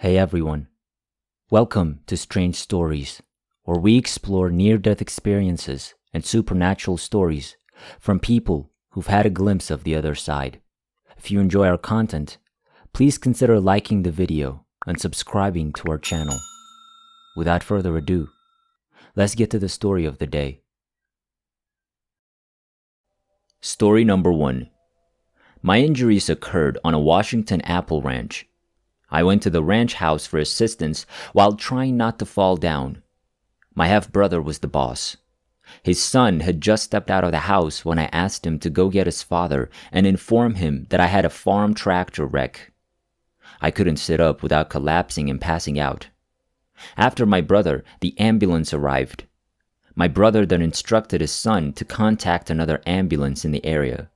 Hey everyone, welcome to Strange Stories, where we explore near-death experiences and supernatural stories from people who've had a glimpse of the other side. If you enjoy our content, please consider liking the video and subscribing to our channel. Without further ado, let's get to the story of the day. Story number 1. My injuries occurred on a Washington apple ranch. I went to the ranch house for assistance while trying not to fall down. My half-brother was the boss. His son had just stepped out of the house when I asked him to go get his father and inform him that I had a farm tractor wreck. I couldn't sit up without collapsing and passing out. After my brother, the ambulance arrived. My brother then instructed his son to contact another ambulance in the area.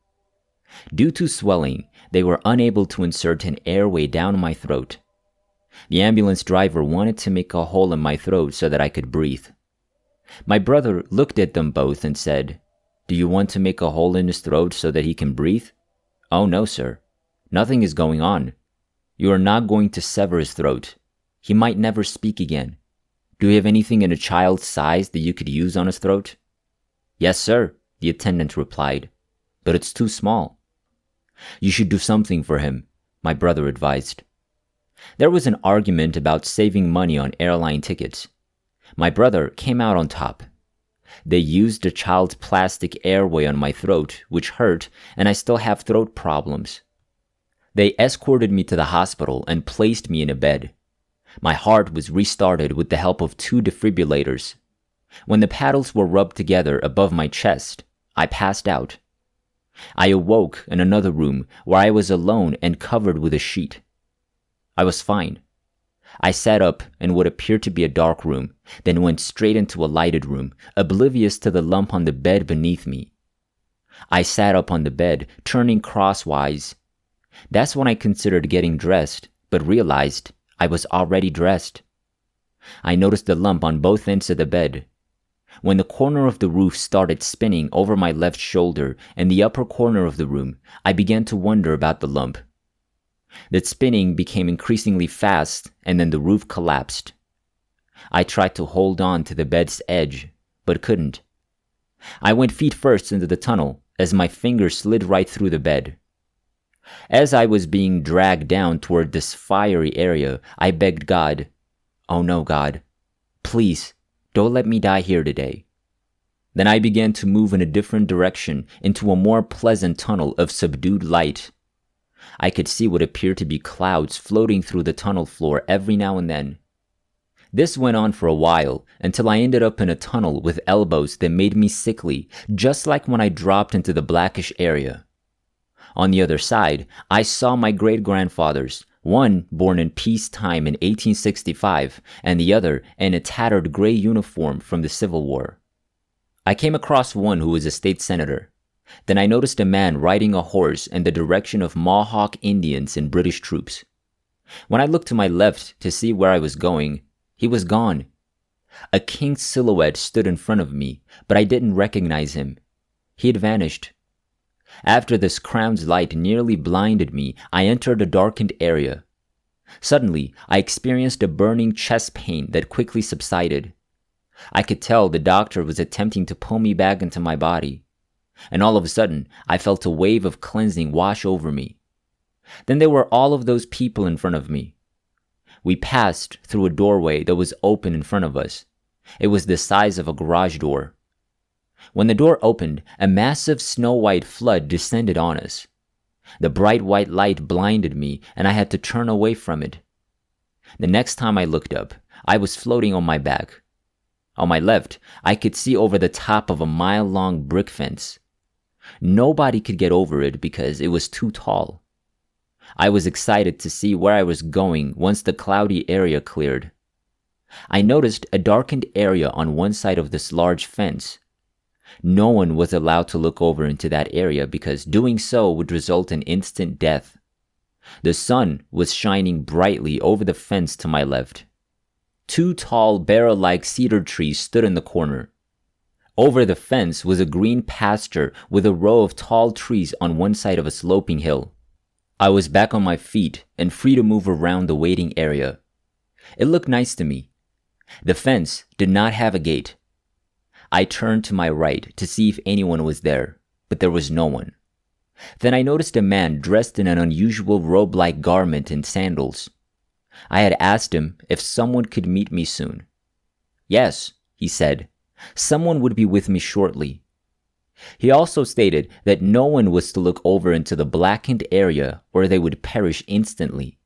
Due to swelling, they were unable to insert an airway down my throat. The ambulance driver wanted to make a hole in my throat so that I could breathe. My brother looked at them both and said, "Do you want to make a hole in his throat so that he can breathe?" "Oh no, sir. Nothing is going on. You are not going to sever his throat. He might never speak again. Do you have anything in a child's size that you could use on his throat?" "Yes, sir," the attendant replied, "but it's too small." "You should do something for him," my brother advised. There was an argument about saving money on airline tickets. My brother came out on top. They used a child's plastic airway on my throat, which hurt, and I still have throat problems. They escorted me to the hospital and placed me in a bed. My heart was restarted with the help of 2 defibrillators. When the paddles were rubbed together above my chest, I passed out. I awoke in another room where I was alone and covered with a sheet. I was fine. I sat up in what appeared to be a dark room, then went straight into a lighted room, oblivious to the lump on the bed beneath me. I sat up on the bed, turning crosswise. That's when I considered getting dressed, but realized I was already dressed. I noticed the lump on both ends of the bed. When the corner of the roof started spinning over my left shoulder and the upper corner of the room, I began to wonder about the lump. The spinning became increasingly fast, and then the roof collapsed. I tried to hold on to the bed's edge, but couldn't. I went feet first into the tunnel as my fingers slid right through the bed. As I was being dragged down toward this fiery area, I begged God, "Oh no, God, please, don't let me die here today." Then I began to move in a different direction into a more pleasant tunnel of subdued light. I could see what appeared to be clouds floating through the tunnel floor every now and then. This went on for a while until I ended up in a tunnel with elbows that made me sickly, just like when I dropped into the blackish area. On the other side, I saw my great-grandfathers, one born in peacetime in 1865, and the other in a tattered gray uniform from the Civil War. I came across one who was a state senator. Then I noticed a man riding a horse in the direction of Mohawk Indians and British troops. When I looked to my left to see where I was going, he was gone. A king's silhouette stood in front of me, but I didn't recognize him. He had vanished. After this crown's light nearly blinded me, I entered a darkened area. Suddenly, I experienced a burning chest pain that quickly subsided. I could tell the doctor was attempting to pull me back into my body. And all of a sudden, I felt a wave of cleansing wash over me. Then there were all of those people in front of me. We passed through a doorway that was open in front of us. It was the size of a garage door. When the door opened, a massive snow-white flood descended on us. The bright white light blinded me, and I had to turn away from it. The next time I looked up, I was floating on my back. On my left, I could see over the top of a mile-long brick fence. Nobody could get over it because it was too tall. I was excited to see where I was going once the cloudy area cleared. I noticed a darkened area on one side of this large fence. No one was allowed to look over into that area because doing so would result in instant death. The sun was shining brightly over the fence to my left. 2 tall barrel-like cedar trees stood in the corner. Over the fence was a green pasture with a row of tall trees on one side of a sloping hill. I was back on my feet and free to move around the waiting area. It looked nice to me. The fence did not have a gate. I turned to my right to see if anyone was there, but there was no one. Then I noticed a man dressed in an unusual robe-like garment and sandals. I had asked him if someone could meet me soon. Yes, he said, someone would be with me shortly. He also stated that no one was to look over into the blackened area or they would perish instantly.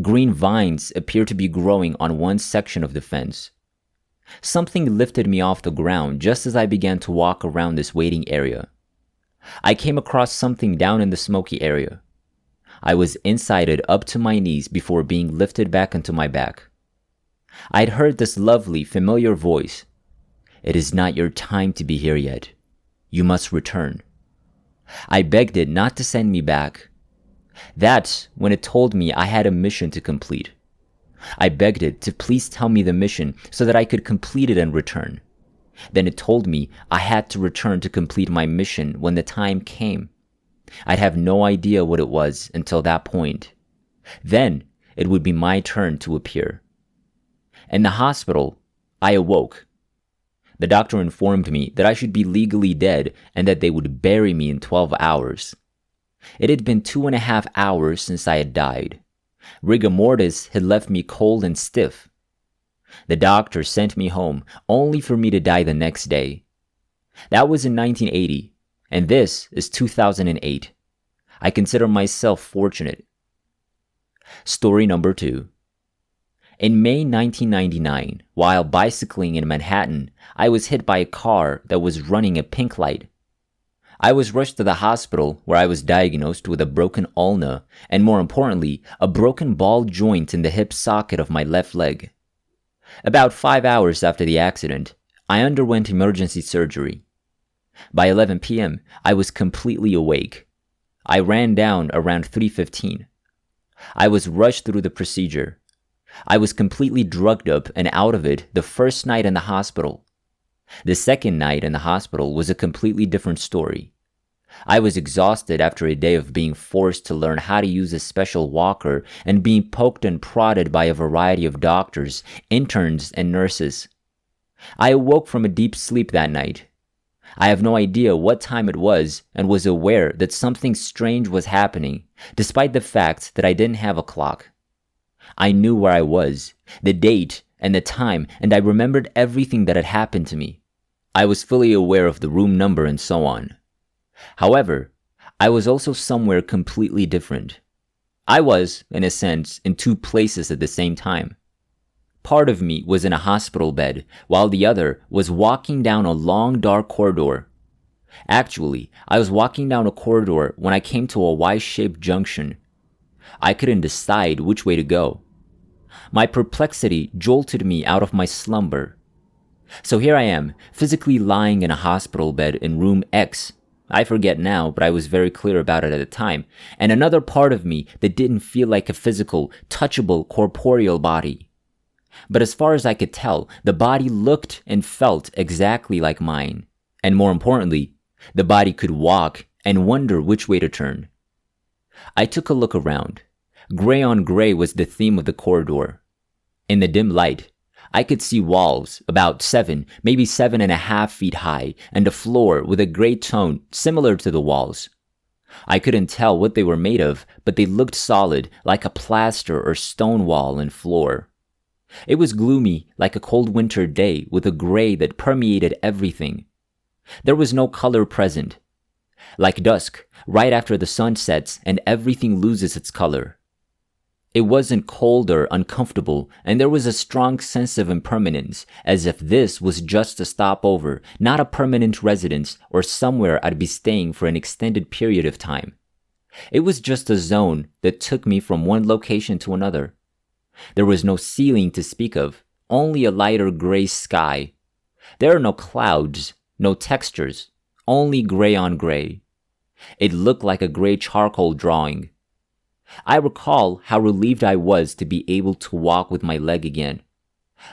Green vines appeared to be growing on one section of the fence. Something lifted me off the ground just as I began to walk around this waiting area. I came across something down in the smoky area. I was inside it up to my knees before being lifted back onto my back. I'd heard this lovely, familiar voice. It is not your time to be here yet. You must return. I begged it not to send me back. That's when it told me I had a mission to complete. I begged it to please tell me the mission so that I could complete it and return. Then it told me I had to return to complete my mission when the time came. I'd have no idea what it was until that point. Then it would be my turn to appear. In the hospital, I awoke. The doctor informed me that I should be legally dead and that they would bury me in 12 hours. It had been 2.5 hours since I had died. Rigor mortis had left me cold and stiff. The doctor sent me home only for me to die the next day. That was in 1980, and this is 2008. I consider myself fortunate. Story number 2. In May 1999, while bicycling in Manhattan, I was hit by a car that was running a pink light. I was rushed to the hospital where I was diagnosed with a broken ulna and, more importantly, a broken ball joint in the hip socket of my left leg. About 5 hours after the accident, I underwent emergency surgery. By 11 p.m., I was completely awake. I ran down around 3:15. I was rushed through the procedure. I was completely drugged up and out of it the first night in the hospital. The second night in the hospital was a completely different story. I was exhausted after a day of being forced to learn how to use a special walker and being poked and prodded by a variety of doctors, interns, and nurses. I awoke from a deep sleep that night. I have no idea what time it was and was aware that something strange was happening, despite the fact that I didn't have a clock. I knew where I was, the date, and the time, and I remembered everything that had happened to me. I was fully aware of the room number and so on. However, I was also somewhere completely different. I was, in a sense, in two places at the same time. Part of me was in a hospital bed, while the other was walking down a long, dark corridor. Actually, I was walking down a corridor when I came to a Y-shaped junction. I couldn't decide which way to go. My perplexity jolted me out of my slumber. So here I am, physically lying in a hospital bed in room X. I forget now, but I was very clear about it at the time. And another part of me that didn't feel like a physical, touchable, corporeal body. But as far as I could tell, the body looked and felt exactly like mine. And more importantly, the body could walk and wonder which way to turn. I took a look around. Gray on gray was the theme of the corridor. In the dim light, I could see walls about 7, maybe 7.5 feet high, and a floor with a gray tone similar to the walls. I couldn't tell what they were made of, but they looked solid, like a plaster or stone wall and floor. It was gloomy, like a cold winter day, with a gray that permeated everything. There was no color present. Like dusk, right after the sun sets and everything loses its color. It wasn't cold or uncomfortable, and there was a strong sense of impermanence, as if this was just a stopover, not a permanent residence or somewhere I'd be staying for an extended period of time. It was just a zone that took me from one location to another. There was no ceiling to speak of, only a lighter gray sky. There are no clouds, no textures, only gray on gray. It looked like a gray charcoal drawing. I recall how relieved I was to be able to walk with my leg again.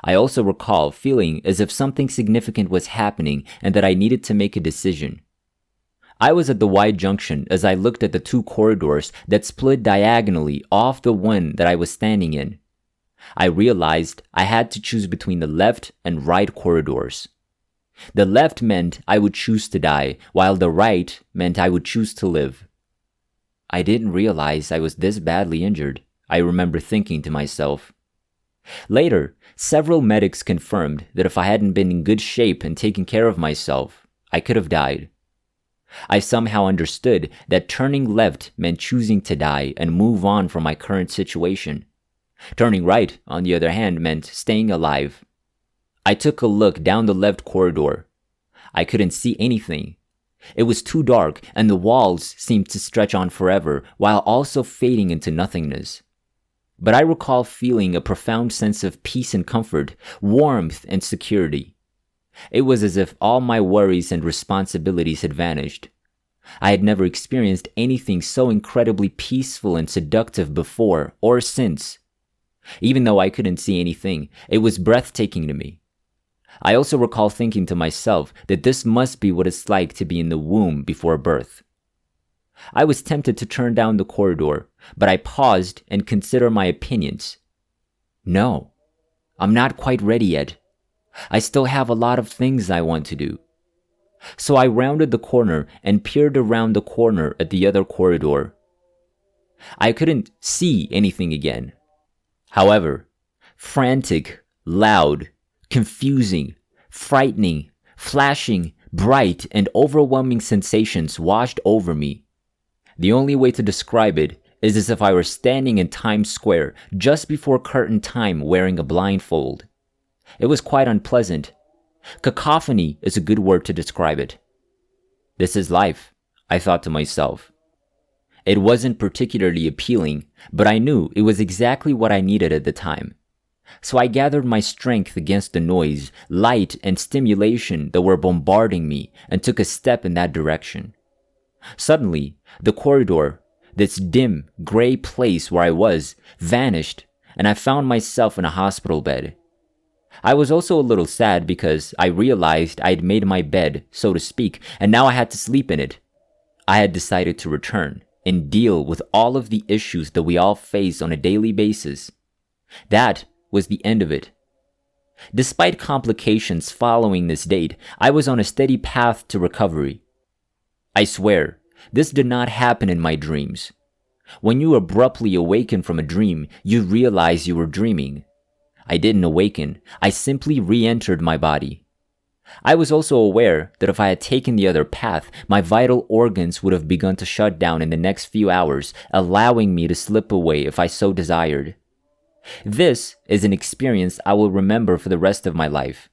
I also recall feeling as if something significant was happening and that I needed to make a decision. I was at the Y junction as I looked at the two corridors that split diagonally off the one that I was standing in. I realized I had to choose between the left and right corridors. The left meant I would choose to die, while the right meant I would choose to live. I didn't realize I was this badly injured, I remember thinking to myself. Later, several medics confirmed that if I hadn't been in good shape and taken care of myself, I could have died. I somehow understood that turning left meant choosing to die and move on from my current situation. Turning right, on the other hand, meant staying alive. I took a look down the left corridor. I couldn't see anything. It was too dark, and the walls seemed to stretch on forever, while also fading into nothingness. But I recall feeling a profound sense of peace and comfort, warmth and security. It was as if all my worries and responsibilities had vanished. I had never experienced anything so incredibly peaceful and seductive before or since. Even though I couldn't see anything, it was breathtaking to me. I also recall thinking to myself that this must be what it's like to be in the womb before birth. I was tempted to turn down the corridor, but I paused and considered my opinions. No, I'm not quite ready yet. I still have a lot of things I want to do. So I rounded the corner and peered around the corner at the other corridor. I couldn't see anything again. However, frantic, loud, confusing, frightening, flashing, bright, and overwhelming sensations washed over me. The only way to describe it is as if I were standing in Times Square just before curtain time wearing a blindfold. It was quite unpleasant. Cacophony is a good word to describe it. This is life, I thought to myself. It wasn't particularly appealing, but I knew it was exactly what I needed at the time. So I gathered my strength against the noise, light, and stimulation that were bombarding me and took a step in that direction. Suddenly, the corridor, this dim, gray place where I was, vanished, and I found myself in a hospital bed. I was also a little sad because I realized I had made my bed, so to speak, and now I had to sleep in it. I had decided to return and deal with all of the issues that we all face on a daily basis. That was the end of it. Despite complications following this date, I was on a steady path to recovery. I swear, this did not happen in my dreams. When you abruptly awaken from a dream, you realize you were dreaming. I didn't awaken, I simply re-entered my body. I was also aware that if I had taken the other path, my vital organs would have begun to shut down in the next few hours, allowing me to slip away if I so desired. This is an experience I will remember for the rest of my life.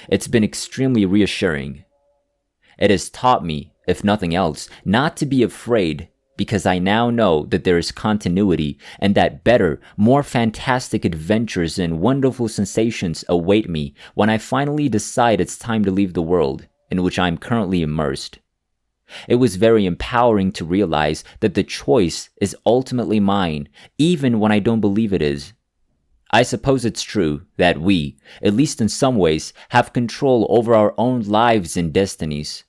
It's been extremely reassuring. It has taught me, if nothing else, not to be afraid, because I now know that there is continuity and that better, more fantastic adventures and wonderful sensations await me when I finally decide it's time to leave the world in which I am currently immersed. It was very empowering to realize that the choice is ultimately mine, even when I don't believe it is. I suppose it's true that we, at least in some ways, have control over our own lives and destinies.